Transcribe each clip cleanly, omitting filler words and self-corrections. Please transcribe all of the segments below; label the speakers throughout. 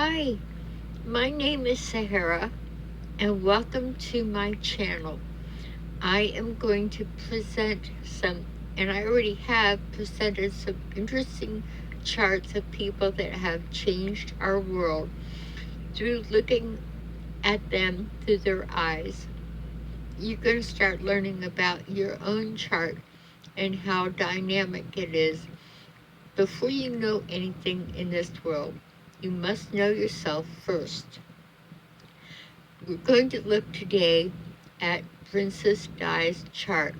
Speaker 1: Hi, my name is Sahara, and welcome to my channel. I am going to present and I already have presented some interesting charts of people that have changed our world through looking at them through their eyes. You're going to start learning about your own chart and how dynamic it is. Before you know anything in this world, you must know yourself first. We're going to look today at Princess Di's chart.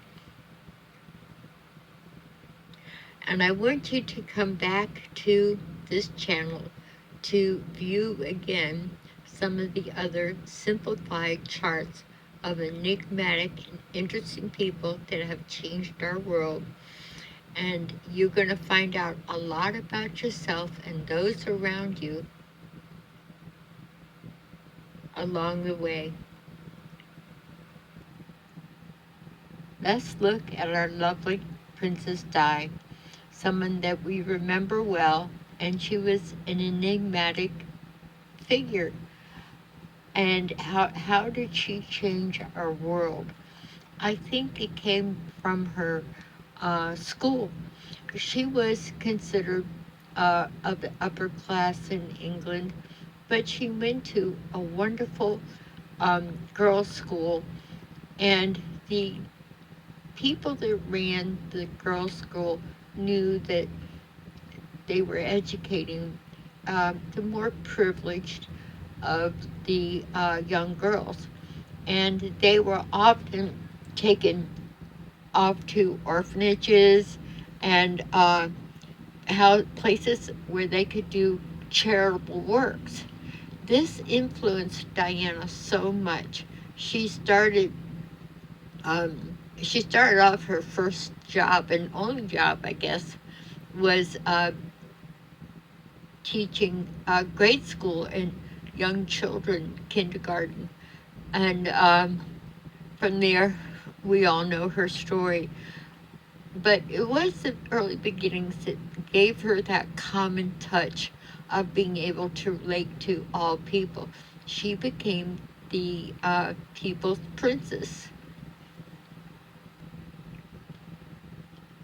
Speaker 1: And I want you to come back to this channel to view again some of the other simplified charts of enigmatic and interesting people that have changed our world. And you're going to find out a lot about yourself and those around you along the way. Let's look at our lovely Princess Di, someone that we remember well, and she was an enigmatic figure. And how did she change our world? I think it came from her school. She was considered of the upper class in England, but she went to a wonderful girls' school, and the people that ran the girls' school knew that they were educating the more privileged of the young girls. And they were often taken off to orphanages and places where they could do charitable works. This influenced Diana so much. She started off her first job and only job, I guess, was teaching grade school and young children, kindergarten. And from there, we all know her story. But it was the early beginnings that gave her that common touch of being able to relate to all people. She became the people's princess.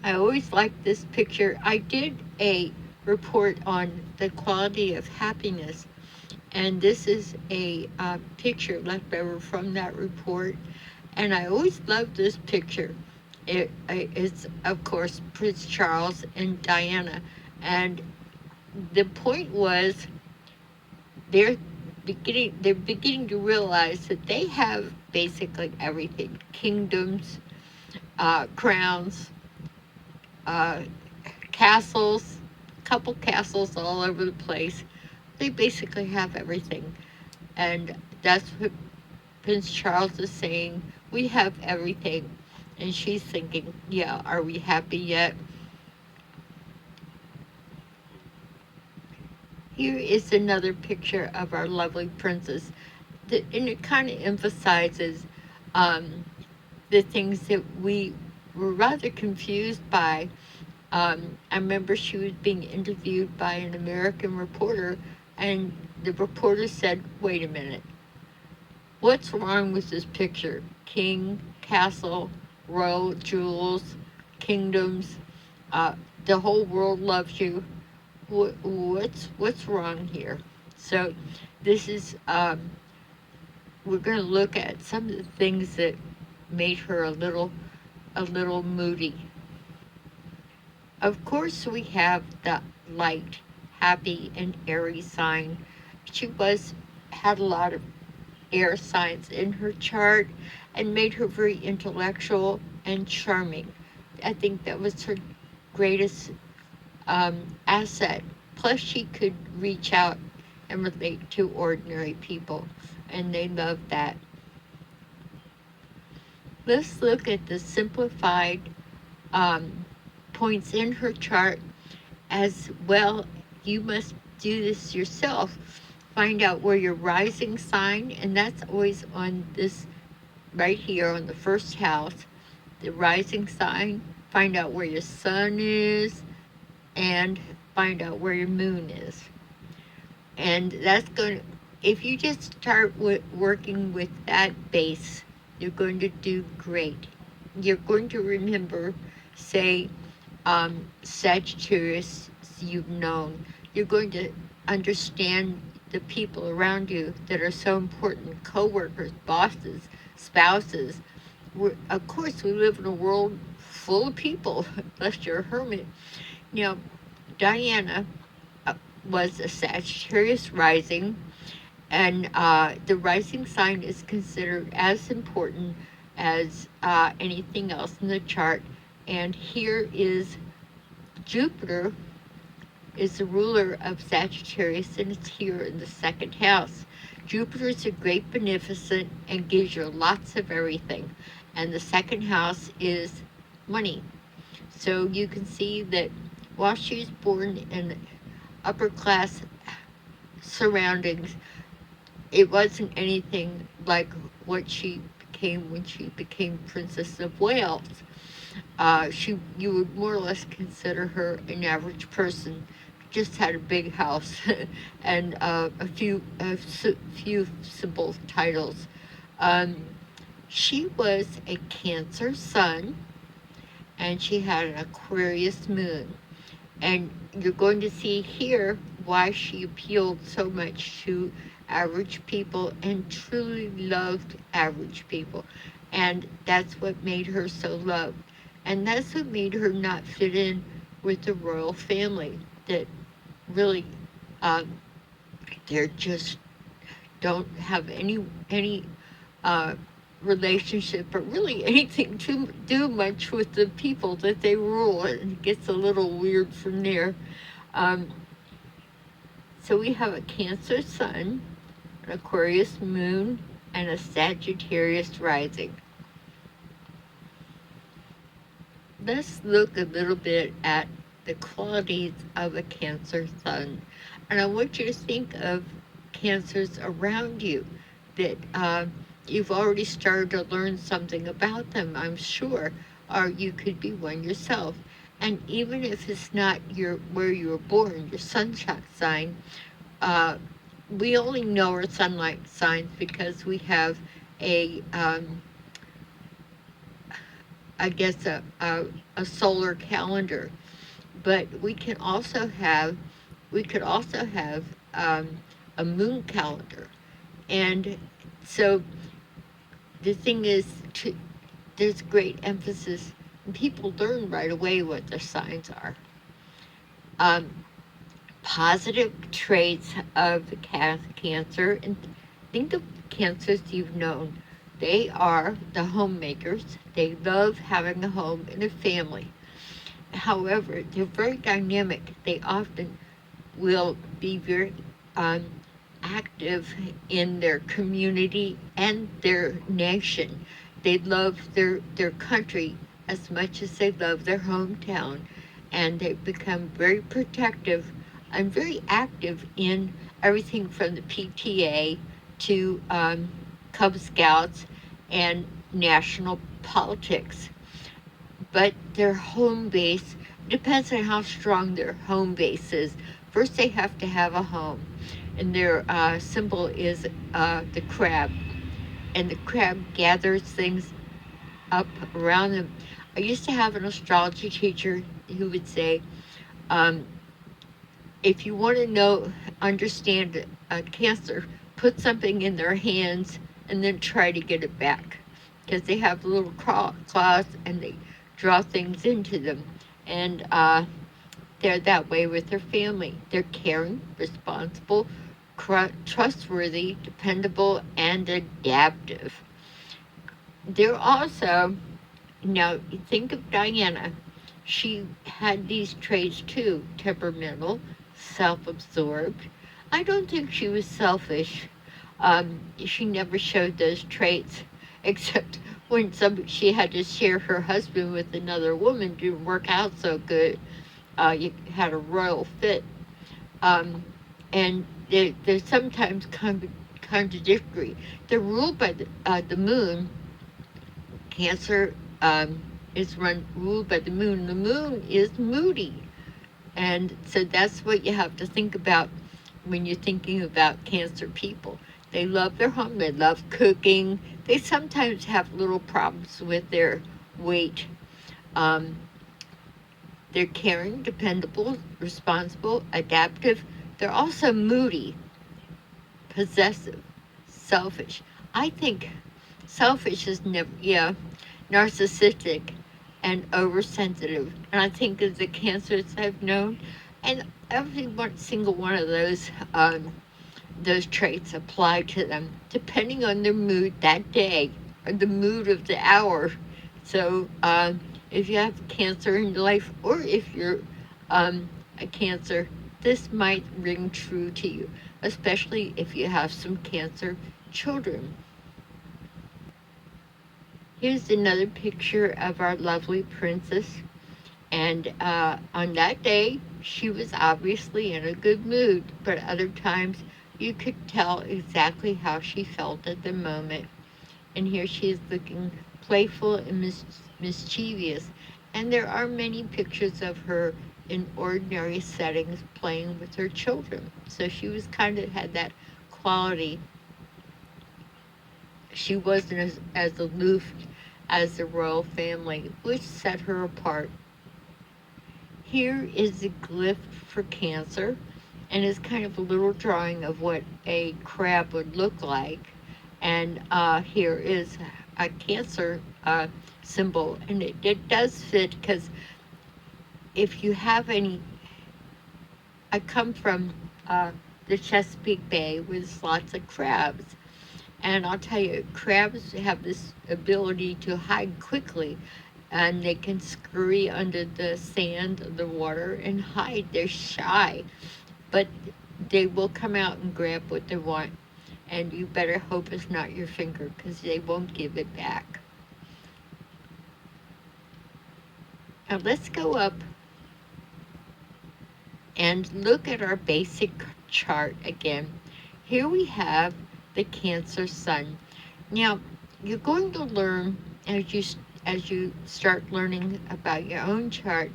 Speaker 1: I always liked this picture. I did a report on the quality of happiness, and this is a picture left over from that report. And I always loved this picture. It's, of course, Prince Charles and Diana. And the point was they're beginning to realize that they have basically everything: kingdoms, crowns, castles, couple castles all over the place. They basically have everything. And that's what Prince Charles is saying. We have everything. And she's thinking, yeah, are we happy yet? Here is another picture of our lovely princess. And it kind of emphasizes the things that we were rather confused by. I remember she was being interviewed by an American reporter, and the reporter said, wait a minute, what's wrong with this picture? King, castle, royal jewels, kingdoms, the whole world loves you. What's wrong here? So this is, we're going to look at some of the things that made her a little moody. Of course, we have the light, happy, and airy sign. She had a lot of air signs in her chart and made her very intellectual and charming. I think that was her greatest asset. Plus, she could reach out and relate to ordinary people, and they loved that. Let's look at the simplified points in her chart as well. You must do this yourself. Find out where your rising sign, and that's always on this right here on the first house, the rising sign. Find out where your sun is and find out where your moon is. And that's going to, if you just start working with that base, you're going to do great. You're going to remember, say, Sagittarius you've known. You're going to understand the people around you that are so important, co-workers, bosses, spouses. Of course, we live in a world full of people, unless you're a hermit. You know, Diana was a Sagittarius rising, and the rising sign is considered as important as anything else in the chart. And here is Jupiter is the ruler of Sagittarius, and it's here in the second house. Jupiter is a great beneficent and gives you lots of everything. And the second house is money. So you can see that while she was born in upper class surroundings, it wasn't anything like what she became when she became Princess of Wales. You would more or less consider her an average person, just had a big house and a few simple titles. She was a Cancer sun, and she had an Aquarius moon. And you're going to see here why she appealed so much to average people and truly loved average people. And that's what made her so loved. And that's what made her not fit in with the royal family. That really, they're just don't have any relationship or really anything to do much with the people that they rule. And it gets a little weird from there. So we have a Cancer sun, an Aquarius moon, and a Sagittarius rising. Let's look a little bit at the qualities of a Cancer sun. And I want you to think of Cancers around you that you've already started to learn something about them, I'm sure, or you could be one yourself. And even if it's not where you were born, your sunshine sign, we only know our sunlight signs because we have I guess a solar calendar. But we could also have a moon calendar. And so the thing is, there's great emphasis, and people learn right away what their signs are. Positive traits of Cancer, and think of Cancers you've known. They are the homemakers. They love having a home and a family. However, they're very dynamic. They often will be very active in their community and their nation. They love their country as much as they love their hometown, and they become very protective and very active in everything from the PTA to Cub Scouts and national politics. But their home base depends on how strong their home base is. First, they have to have a home, and their symbol is the crab, and the crab gathers things up around them. I used to have an astrology teacher who would say, if you want to understand Cancer, put something in their hands and then try to get it back, because they have little claws and they draw things into them. And they're that way with their family. They're caring, responsible, trustworthy, dependable, and adaptive. They're also, now think of Diana. She had these traits too: temperamental, self-absorbed. I don't think she was selfish. She never showed those traits, except when she had to share her husband with another woman. Didn't work out so good. You had a royal fit. And they're sometimes contradictory. They're ruled by the moon. Cancer is ruled by the moon. The moon is moody. And so that's what you have to think about. when you're thinking about Cancer people. They love their home, they love cooking, they sometimes have little problems with their weight. Um, they're caring, dependable, responsible, adaptive. They're also moody, possessive, selfish. I think selfish is never, yeah, narcissistic and oversensitive. And I think of the cancers I've known, and every single one of those traits apply to them, depending on their mood that day or the mood of the hour. So if you have cancer in your life, or if you're a cancer, this might ring true to you, especially if you have some cancer children. Here's another picture of our lovely princess. And on that day, she was obviously in a good mood, but other times you could tell exactly how she felt at the moment. And here she is looking playful and mischievous. And there are many pictures of her in ordinary settings playing with her children. So she was kind of had that quality. She wasn't as aloof as the royal family, which set her apart. Here is a glyph for Cancer, and it's kind of a little drawing of what a crab would look like. And here is a Cancer symbol, and it does fit because if you have any, I come from the Chesapeake Bay with lots of crabs. And I'll tell you, crabs have this ability to hide quickly, and they can scurry under the sand of the water and hide. They're shy, but they will come out and grab what they want. And you better hope it's not your finger, because they won't give it back. Now let's go up and look at our basic chart again. Here we have the Cancer Sun. Now, you're going to learn as you start learning about your own chart,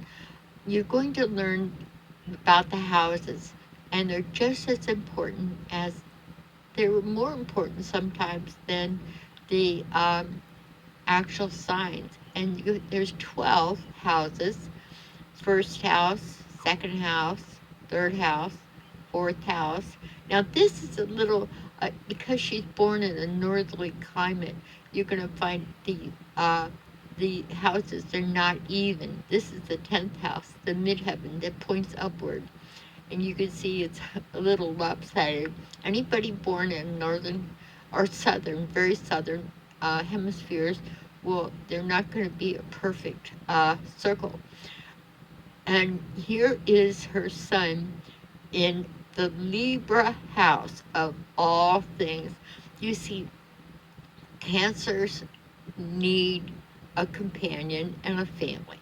Speaker 1: you're going to learn about the houses, and they're just as important as they're more important sometimes than the actual signs. And there's 12 houses: first house, second house, third house, fourth house. Now this is a little because she's born in a northerly climate. You're going to find the houses, they're not even. This is the 10th house, the midheaven that points upward, and you can see it's a little lopsided. Anybody born in northern or southern, very southern hemispheres, well, they're not going to be a perfect circle. And here is her sun in the Libra house of all things. You see, Cancers need a companion and a family.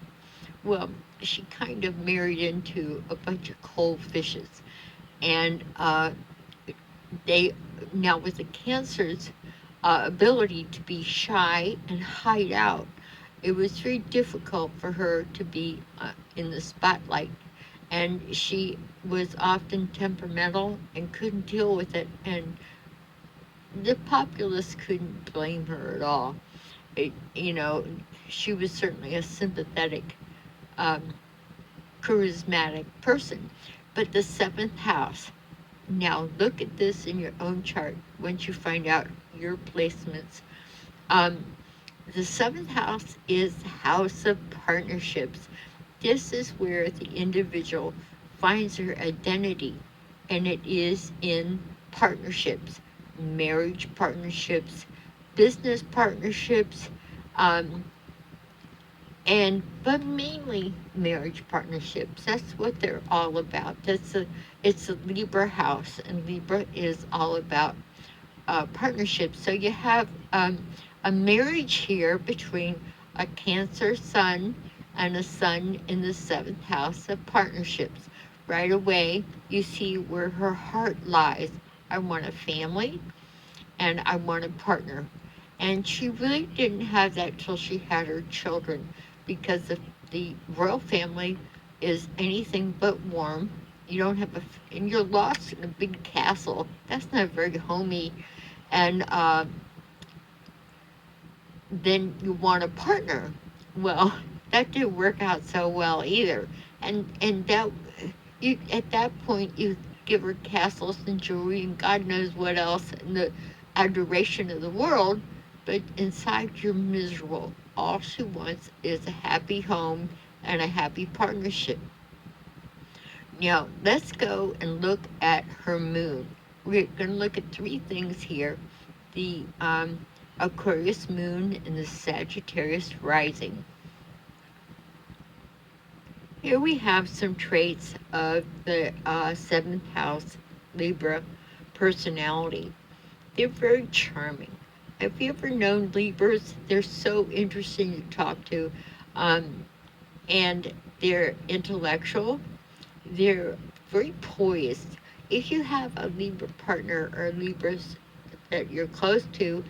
Speaker 1: Well, she kind of married into a bunch of cold fishes. And they, now with the Cancer's ability to be shy and hide out, it was very difficult for her to be in the spotlight. And she was often temperamental and couldn't deal with it. And the populace couldn't blame her at all. She was certainly a sympathetic, charismatic person. But the 7th house, now look at this in your own chart once you find out your placements. The 7th house is the house of partnerships. This is where the individual finds her identity, and it is in partnerships, marriage partnerships, business partnerships, but mainly marriage partnerships. That's what they're all about. It's a Libra house, and Libra is all about partnerships. So you have a marriage here between a Cancer sun and a sun in the 7th house of partnerships. Right away, you see where her heart lies. I want a family, and I want a partner. And she really didn't have that till she had her children, because the royal family is anything but warm. You don't have and you're lost in a big castle. That's not very homey. And then you want a partner. Well, that didn't work out so well either. And that you at that point you give her castles and jewelry and God knows what else and the adoration of the world, but inside you're miserable. All she wants is a happy home and a happy partnership. Now, let's go and look at her moon. We're going to look at three things here: the Aquarius moon and the Sagittarius rising. Here we have some traits of the seventh house Libra personality. They're very charming. Have you ever known Libras? They're so interesting to talk to, um, and they're intellectual. They're very poised. If you have a Libra partner or Libras that you're close to,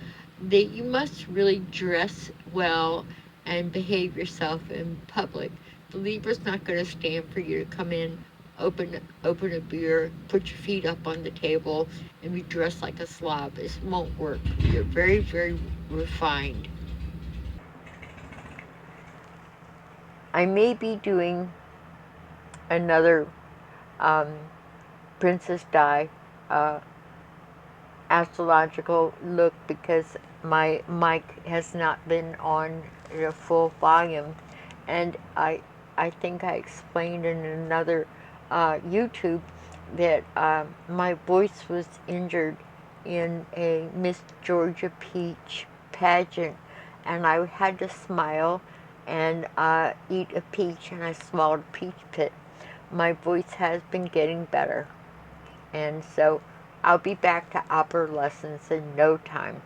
Speaker 1: you must really dress well and behave yourself in public. The Libra's not going to stand for you to come in, open a beer, put your feet up on the table, and be dressed like a slob. It won't work. You're very, very refined. I may be doing another um, Princess Di uh, astrological look because my mic has not been on at a full volume, and I think I explained in another YouTube that my voice was injured in a Miss Georgia Peach pageant, and I had to smile and eat a peach, and I swallowed a peach pit. My voice has been getting better, and so I'll be back to opera lessons in no time.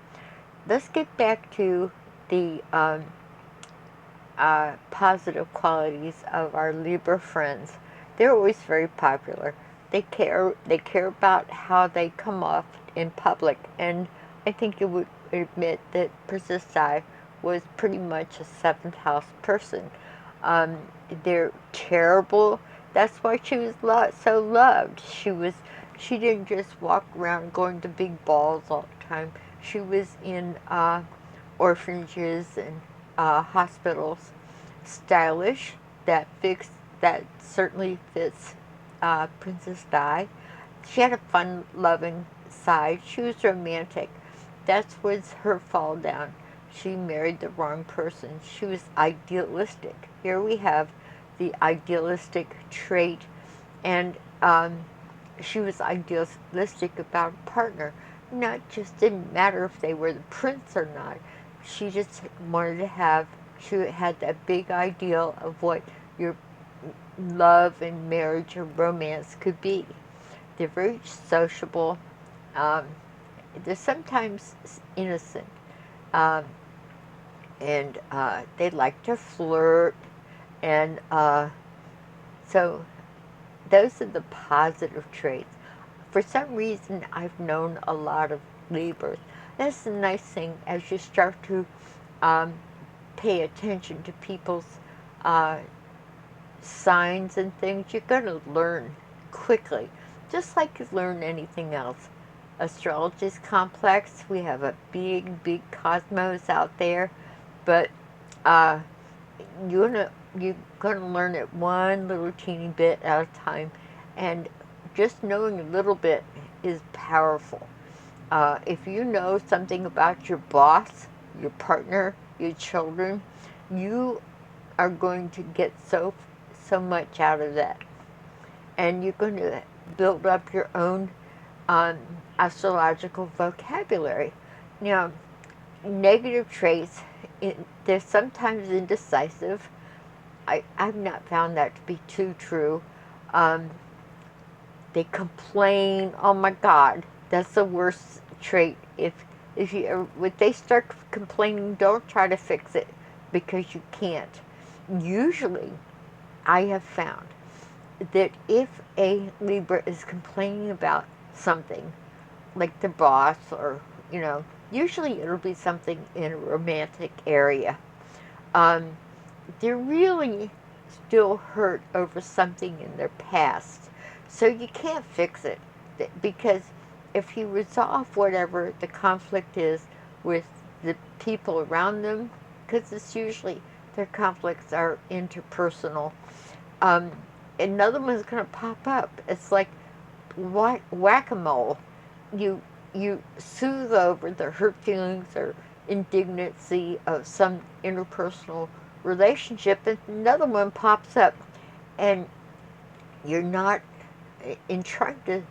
Speaker 1: Let's get back to the positive qualities of our Libra friends. They're always very popular. They care about how they come off in public, and I think you would admit that Princess Di was pretty much a seventh house person. Um, they're terrible. That's why she was so loved. She didn't just walk around going to big balls all the time. She was in orphanages and hospitals. Stylish, that certainly fits Princess Di. She had a fun loving side. She was romantic. That was her fall down. She married the wrong person. She was idealistic. Here we have the idealistic trait, and she was idealistic about a partner. Not just didn't matter if they were the prince or not. She just wanted to have. She had that big ideal of what your love and marriage or romance could be. They're very sociable. Um, they're sometimes innocent, um, and they like to flirt, and so those are the positive traits. For some reason, I've known a lot of Libras. That's the nice thing as you start to um, pay attention to people's uh, signs and things. You're going to learn quickly, just like you learn anything else. Astrology is complex. We have a big, big cosmos out there, but uh, you're gonna learn it one little teeny bit at a time, and just knowing a little bit is powerful. If you know something about your boss, your partner, your children, you are going to get so much out of that, and you're going to build up your own um, astrological vocabulary. Now, negative traits, they're sometimes indecisive. I've not found that to be too true. Um, they complain. Oh my God, that's the worst trait. If they start complaining, don't try to fix it because you can't. Usually, I have found that if a Libra is complaining about something, like the boss or, usually it'll be something in a romantic area. They're really still hurt over something in their past. So you can't fix it, because if you resolve whatever the conflict is with the people around them, because it's usually their conflicts are interpersonal, um, another one's going to pop up. It's like whack-a-mole. You you soothe over the hurt feelings or indignancy of some interpersonal relationship, and another one pops up, and you're not in trying to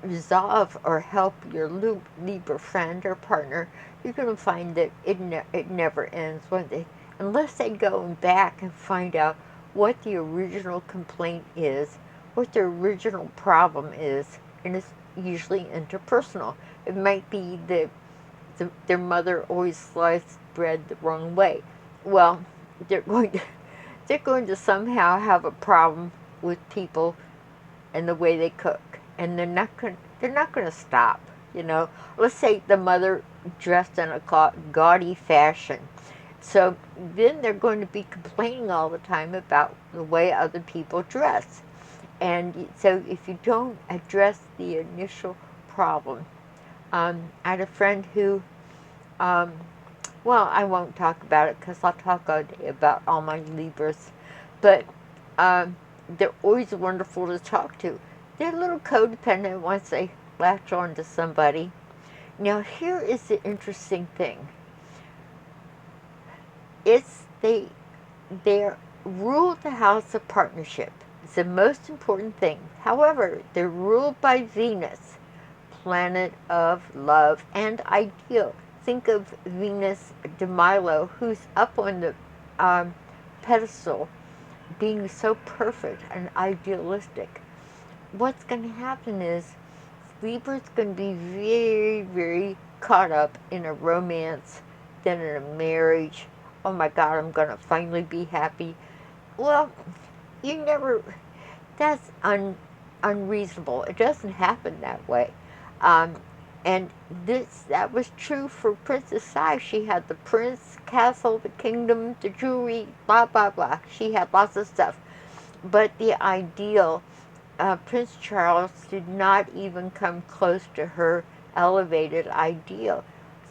Speaker 1: resolve or help your Libra friend or partner. You're going to find that it never ends when unless they go back and find out what the original complaint is, what the original problem is, and it's usually interpersonal. It might be that their mother always sliced bread the wrong way. Well, they're going to they're going to somehow have a problem with people and the way they cook, and they're not going to stop. Let's say the mother dressed in a gaudy fashion, so then they're going to be complaining all the time about the way other people dress. And so if you don't address the initial problem, I had a friend who, well, I won't talk about it because I'll talk all day about all my Libras, but they're always wonderful to talk to. They're a little codependent once they latch on to somebody. Now, here is the interesting thing. They rule the house of partnership. It's the most important thing. However, they're ruled by Venus, planet of love and ideal. Think of Venus de Milo, who's up on the pedestal, being so perfect and idealistic. What's going to happen is Libra's going to be very, very caught up in a romance, then in a marriage. Oh my God, I'm going to finally be happy. Well, that's unreasonable. It doesn't happen that way. And that was true for Princess Sai. She had the prince, castle, the kingdom, the jewelry, blah, blah, blah. She had lots of stuff. But the ideal, Prince Charles did not even come close to her elevated ideal.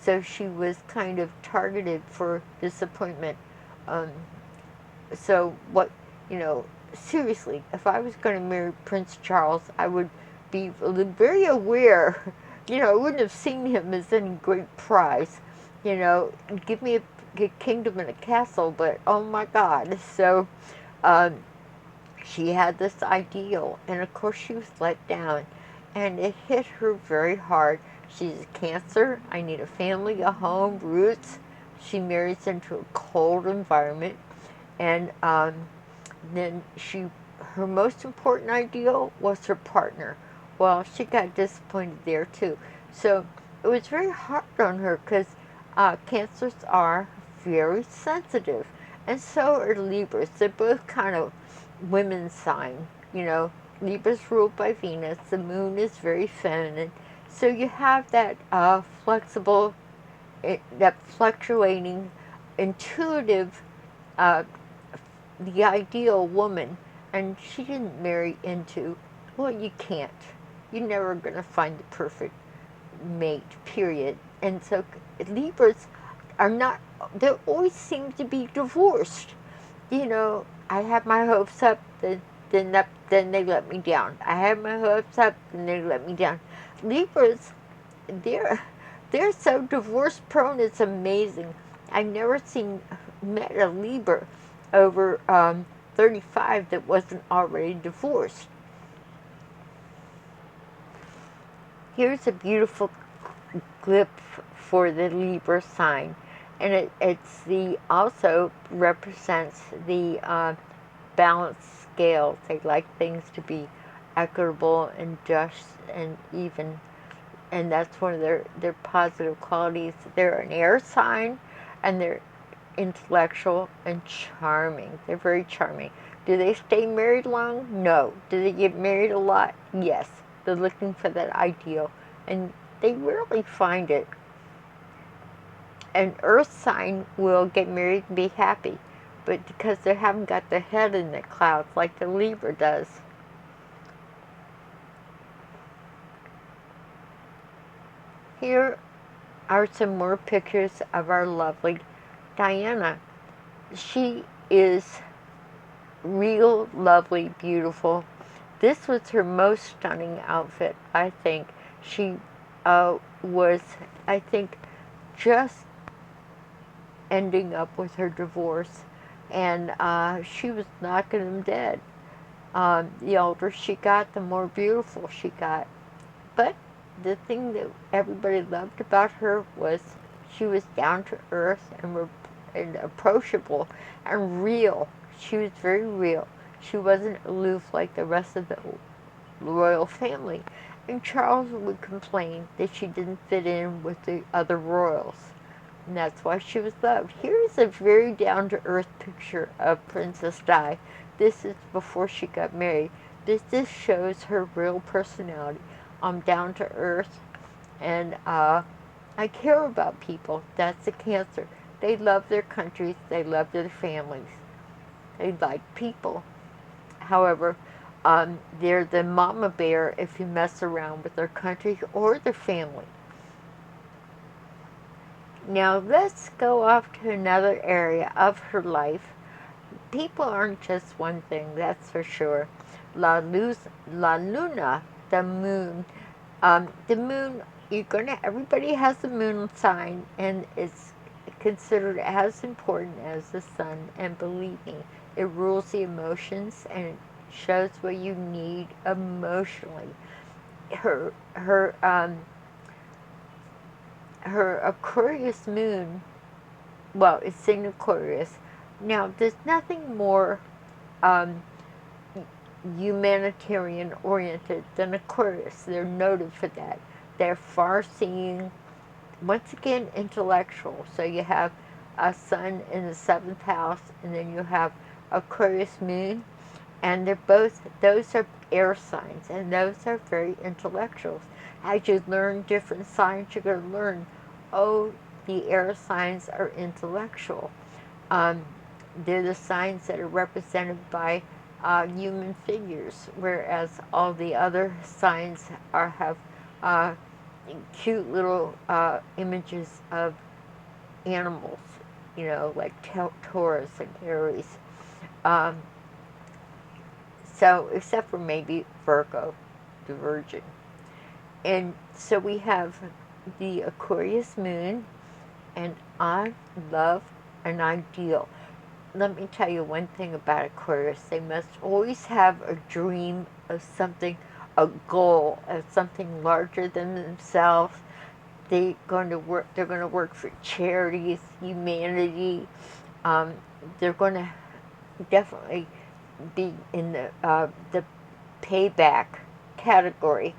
Speaker 1: So she was kind of targeted for disappointment. So seriously, if I was going to marry Prince Charles, I would be very aware. I wouldn't have seen him as any great prize. Give me a kingdom and a castle, but oh my God. So she had this ideal, and of course she was let down, and it hit her very hard. She's a Cancer. I need a family, a home, roots. She marries into a cold environment, and then her most important ideal was her partner. Well, she got disappointed there too. So it was very hard on her because Cancers are very sensitive, and so are Libras. They're both kind of women's sign. Libra's ruled by Venus. The moon is very feminine. So you have that flexible, that fluctuating, intuitive, the ideal woman. And she didn't marry into, well, you can't. You're never going to find the perfect mate, period. And so Libras are not, they always seem to be divorced. I have my hopes up, then they let me down. I have my hopes up, then they let me down. Libras, they're so divorce prone, it's amazing. I've never met a Libra over 35 that wasn't already divorced. Here's a beautiful glyph for the Libra sign, and it also represents the balanced scale. They like things to be equitable and just and even, and that's one of their positive qualities. They're an air sign, and they're intellectual and charming. They're very charming. Do they stay married long? No. Do they get married a lot? Yes. They're looking for that ideal, and they rarely find it. An earth sign will get married and be happy, but because they haven't got their head in the clouds like the Libra does. Here are some more pictures of our lovely Diana. She is real, lovely, beautiful. This was her most stunning outfit, I think. She was, I think, just ending up with her divorce, and she was knocking them dead. The older she got, the more beautiful she got. But the thing that everybody loved about her was she was down to earth and approachable and real. She was very real. She wasn't aloof like the rest of the royal family. And Charles would complain that she didn't fit in with the other royals. And that's why she was loved. Here's a very down-to-earth picture of Princess Di. This is before she got married. This shows her real personality. I'm down to earth, and I care about people. That's a Cancer. They love their countries. They love their families. They like people. However, they're the mama bear if you mess around with their country or their family. Now let's go off to another area of her life. People aren't just one thing, that's for sure. La Luna, the moon. The moon, everybody has a moon sign, and it's considered as important as the sun. And believe me, it rules the emotions and it shows what you need emotionally. Her Aquarius moon, well, it's in Aquarius. Now, there's nothing more humanitarian oriented than Aquarius. They're noted for that. They're far-seeing, once again, intellectual. So you have a sun in the 7th house, and then you have Aquarius moon, and those are air signs, and those are very intellectuals. As you learn different signs, you're going to learn, oh, the air signs are intellectual. They're the signs that are represented by human figures, whereas all the other signs have cute little images of animals, like Taurus and Aries. So, except for maybe Virgo, the Virgin. And so we have the Aquarius moon, and I love an ideal. Let me tell you one thing about Aquarius. They must always have a dream of something, a goal of something larger than themselves. They're going to work for charities, humanity. They're going to definitely be in the payback category,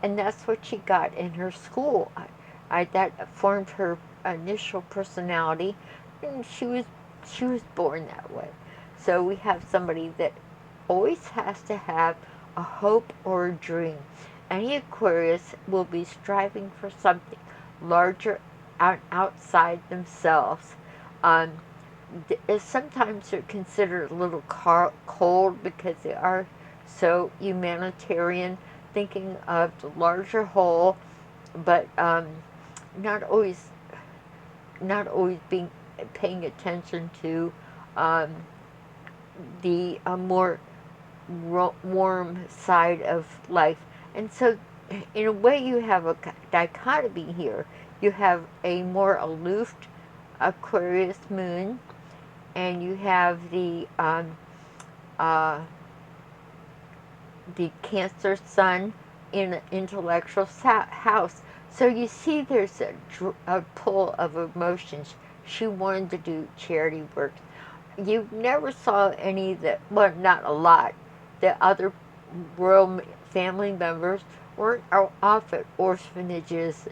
Speaker 1: and that's what she got in her school. That formed her initial personality, and she was born that way. So we have somebody that always has to have a hope or a dream. Any Aquarius will be striving for something larger outside themselves. Sometimes they're considered a little cold because they are so humanitarian, thinking of the larger whole, but not always paying attention to the more warm side of life. And so, in a way, you have a dichotomy here. You have a more aloof Aquarius moon, and you have the Cancer sun in an intellectual house. So you see there's a pull of emotions. She wanted to do charity work. You never saw any that, well, not a lot. The other royal family members weren't off at orphanages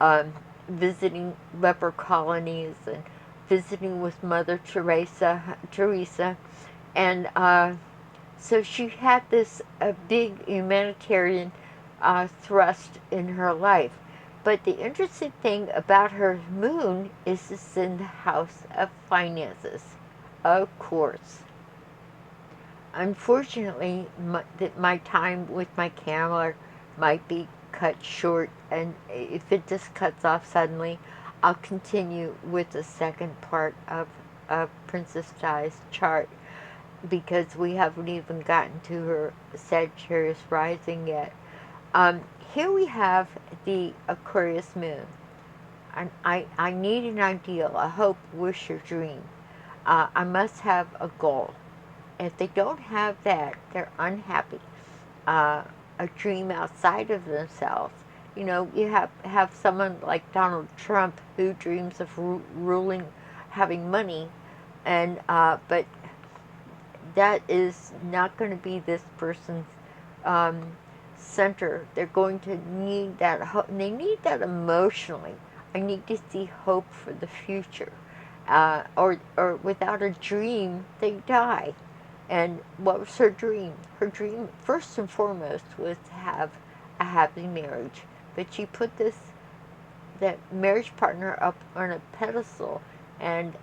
Speaker 1: and visiting leper colonies and visiting with Mother Teresa, and so she had this big humanitarian thrust in her life. But the interesting thing about her moon is it's in the house of finances, of course. Unfortunately, my time with my camera might be cut short, and if it just cuts off suddenly, I'll continue with the second part of Princess Di's chart, because we haven't even gotten to her Sagittarius rising yet. Here we have the Aquarius moon. And I need an ideal, a hope, wish, or dream. I must have a goal. If they don't have that, they're unhappy. A dream outside of themselves. You know, you have someone like Donald Trump who dreams of ruling, having money, and but that is not going to be this person's center. They're going to need that. They need that emotionally. I need to see hope for the future. Or without a dream, they die. And what was her dream? Her dream, first and foremost, was to have a happy marriage. But she put that marriage partner up on a pedestal, and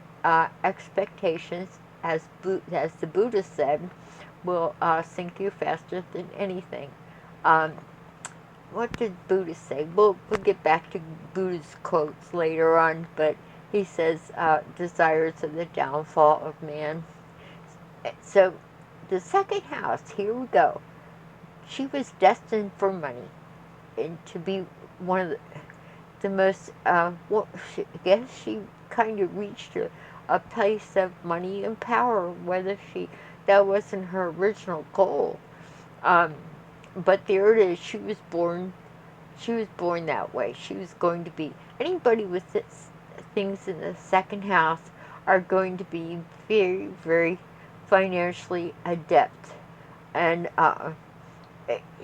Speaker 1: expectations, as the Buddha said, will sink you faster than anything. What did Buddha say? We'll get back to Buddha's quotes later on, but he says, desires are the downfall of man. So the second house, here we go. She was destined for money, and to be one of the most, I guess she kind of reached a place of money and power, whether that wasn't her original goal. But there it is. She was born that way. She was going to be, anybody with things in the second house are going to be very, very financially adept. And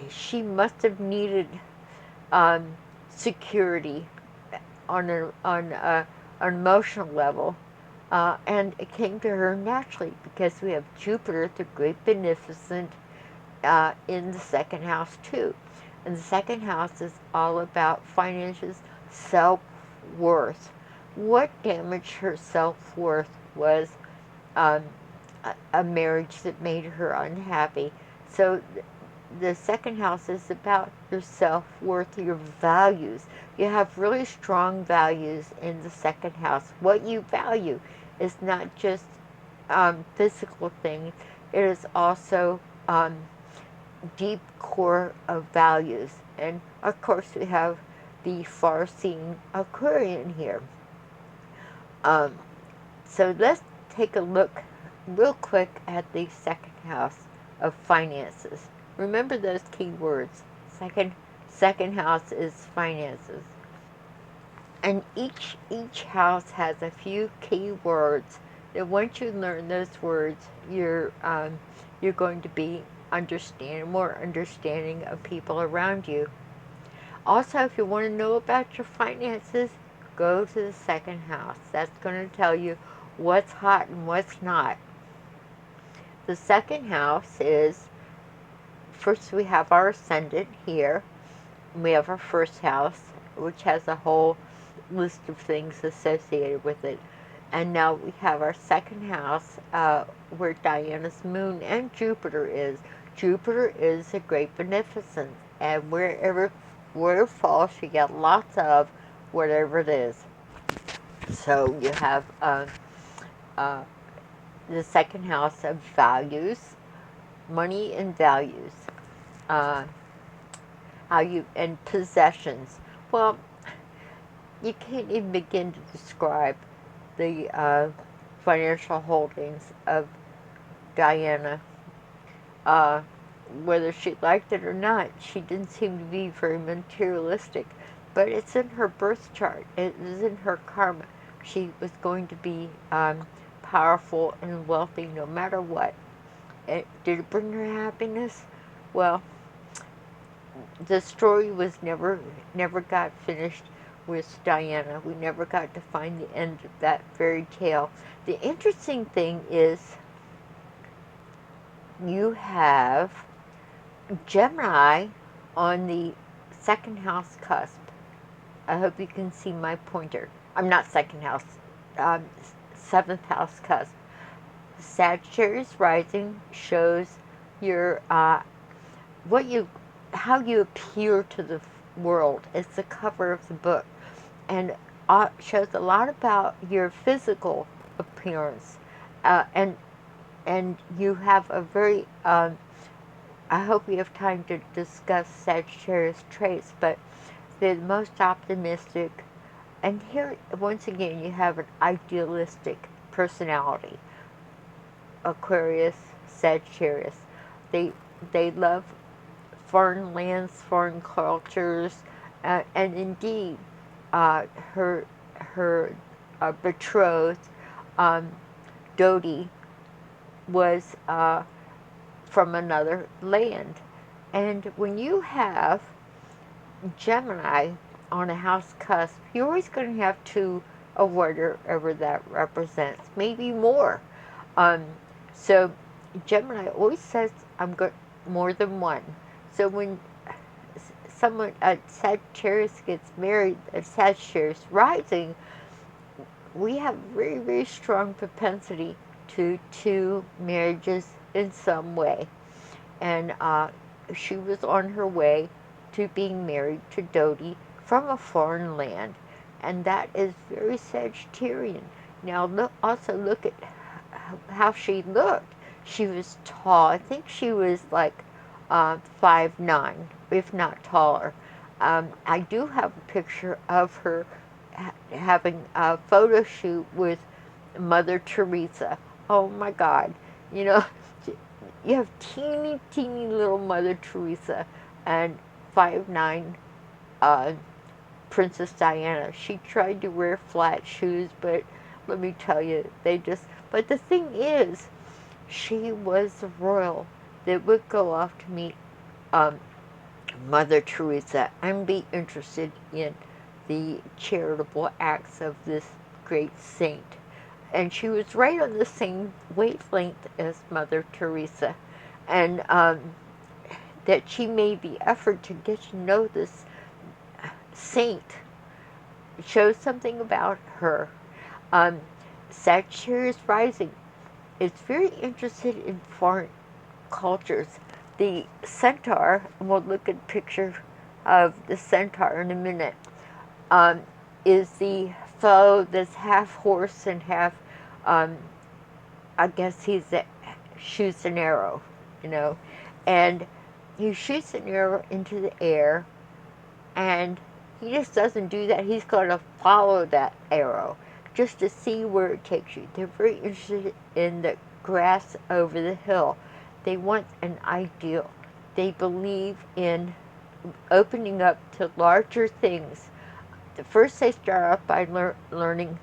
Speaker 1: she must have needed security on an emotional level. And it came to her naturally, because we have Jupiter, the great beneficent, in the second house too. And the second house is all about finances, self-worth. What damaged her self-worth was a marriage that made her unhappy. So the second house is about your self-worth, your values. You have really strong values in the second house. What you value is not just physical things. It is also deep core of values. And of course we have the far-seeing Aquarian here. So let's take a look real quick at the second house of finances. Remember those key words. Second house is finances. And each house has a few key words that once you learn those words, you're going to be more understanding of people around you. Also, if you want to know about your finances, go to the second house. That's going to tell you what's hot and what's not. The second house is, first we have our ascendant here. We have our first house, which has a whole list of things associated with it. And now we have our second house, where Diana's moon and Jupiter is. Jupiter is a great beneficence, and where it falls, you get lots of whatever it is. So you have the second house of values, money and values, and possessions. Well, you can't even begin to describe the financial holdings of Diana. Whether she liked it or not, she didn't seem to be very materialistic. But it's in her birth chart. It is in her karma. She was going to be powerful and wealthy no matter what. Did it bring her happiness? Well, the story was never got finished with Diana. We never got to find the end of that fairy tale. The interesting thing is you have Gemini on the second house cusp. I hope you can see my pointer. I'm not second house, seventh house cusp. Sagittarius rising shows your how you appear to world. It's the cover of the book, and shows a lot about your physical appearance, and you have a very. I hope we have time to discuss Sagittarius traits, but they're the most optimistic. And here, once again, you have an idealistic personality. Aquarius, Sagittarius. They they love foreign lands, foreign cultures, and indeed, her betrothed, um, Dodi, was from another land. And when you have Gemini on a house cusp, you're always going to have two of whatever that represents, maybe more. Um, so Gemini always says, I'm good, more than one. So when someone, a Sagittarius gets married, a Sagittarius rising, we have very, very strong propensity to two marriages in some way. And she was on her way to being married to Dodi from a foreign land. And that is very Sagittarian. Now, also look at how she looked. She was tall. I think she was like 5'9", if not taller. I do have a picture of her having a photo shoot with Mother Teresa. Oh my God. You know, you have teeny, teeny little Mother Teresa and 5'9" Princess Diana. She tried to wear flat shoes, but let me tell you, but the thing is, she was a royal that would go off to meet Mother Teresa and be interested in the charitable acts of this great saint. And she was right on the same wavelength as Mother Teresa. And that she made the effort to get to know this saint shows something about her. Sagittarius rising is very interested in foreign cultures. The centaur, and we'll look at a picture of the centaur in a minute, is the fellow that's half horse and half, I guess shoots an arrow, and he shoots an arrow into the air, and he just doesn't do that. He's going to follow that arrow just to see where it takes you. They're very interested in the grass over the hill. They want an ideal. They believe in opening up to larger things. First, they start off by learning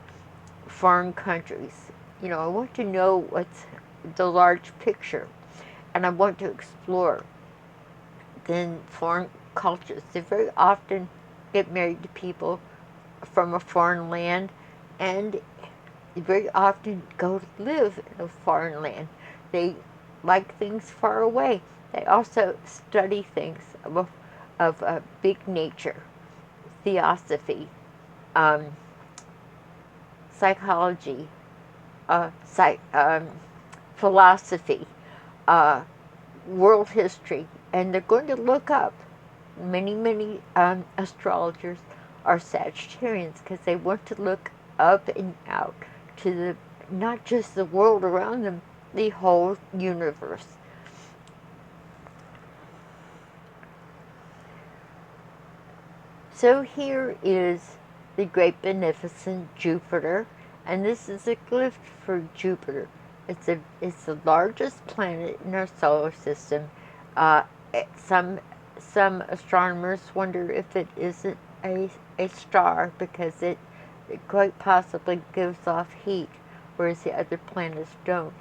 Speaker 1: foreign countries. I want to know what's the large picture, and I want to explore. Then foreign cultures. They very often get married to people from a foreign land, and very often go to live in a foreign land. They like things far away. They also study things of big nature, theosophy, psychology, philosophy, world history, and they're going to look up. Many astrologers are Sagittarians because they want to look up and out to not just the world around them, the whole universe. So here is the great beneficent Jupiter, and this is a glyph for Jupiter. It's the largest planet in our solar system. Some astronomers wonder if it isn't a star because it quite possibly gives off heat, whereas the other planets don't.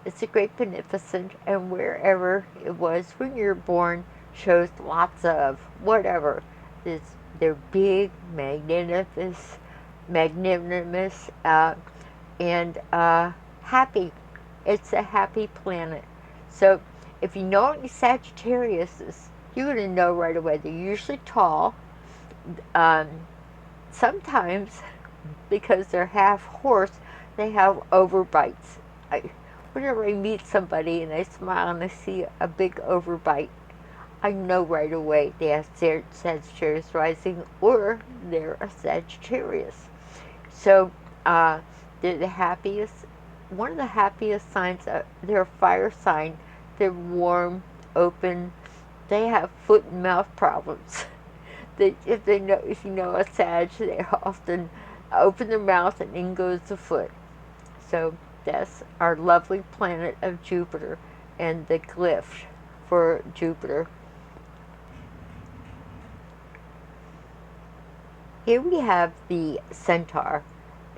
Speaker 1: It's a great beneficent, and wherever it was when you're born shows lots of whatever. They're big, magnanimous, and happy. It's a happy planet. So if you know any Sagittariuses, you're going to know right away. They're usually tall. Sometimes, because they're half horse, they have overbites. Whenever I meet somebody and I smile and I see a big overbite, I know right away they have Sagittarius rising or they're a Sagittarius. So they're the happiest, one of the happiest signs. They're a fire sign. They're warm, open. They have foot and mouth problems. If you know a Sag, they often open their mouth and in goes the foot. So that's our lovely planet of Jupiter and the glyph for Jupiter. Here we have the centaur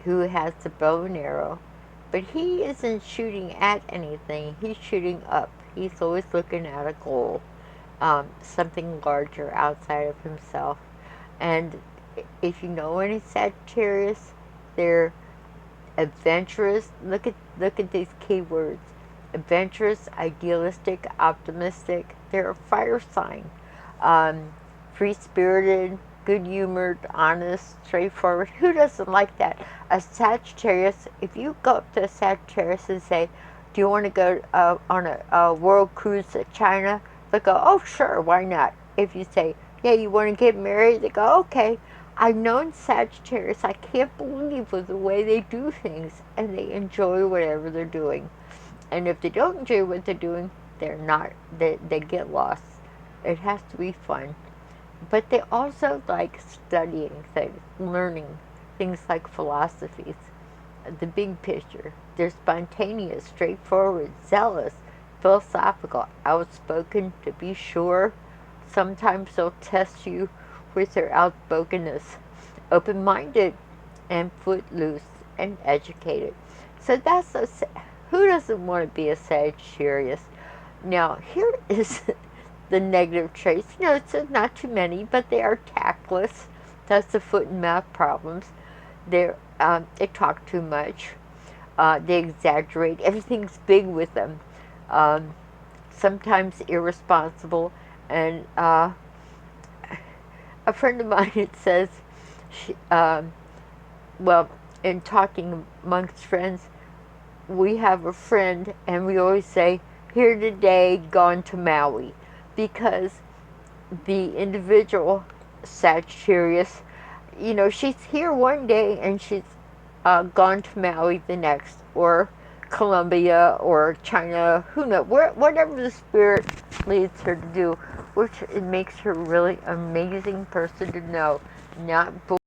Speaker 1: who has the bow and arrow, but he isn't shooting at anything. He's shooting up. He's always looking at a goal, something larger outside of himself. And if you know any Sagittarius, they're adventurous. Look at these keywords: adventurous, idealistic, optimistic. They're a fire sign. Free-spirited, good-humored, honest, straightforward. Who doesn't like that? A Sagittarius, if you go up to a Sagittarius and say, do you want to go on a world cruise to China? They'll go, oh, sure, why not? If you say, yeah, you want to get married? They go, okay. I've known Sagittarius, I can't believe with the way they do things, and they enjoy whatever they're doing. And if they don't enjoy what they're doing, they get lost. It has to be fun. But they also like studying things, learning things like philosophies, the big picture. They're spontaneous, straightforward, zealous, philosophical, outspoken, to be sure. Sometimes they'll test you with their outspokenness, open-minded, and footloose, and educated. So who doesn't want to be a Sagittarius? Now, here is the negative traits. It's not too many, but they are tactless. That's the foot and mouth problems. They talk too much. They exaggerate. Everything's big with them. Sometimes irresponsible. And a friend of mine, it says, well, in talking amongst friends, we have a friend, and we always say, here today, gone to Maui, because the individual Sagittarius, she's here one day and she's gone to Maui the next, or Colombia, or China, who knows, whatever the spirit leads her to do, which it makes her a really amazing person to know, not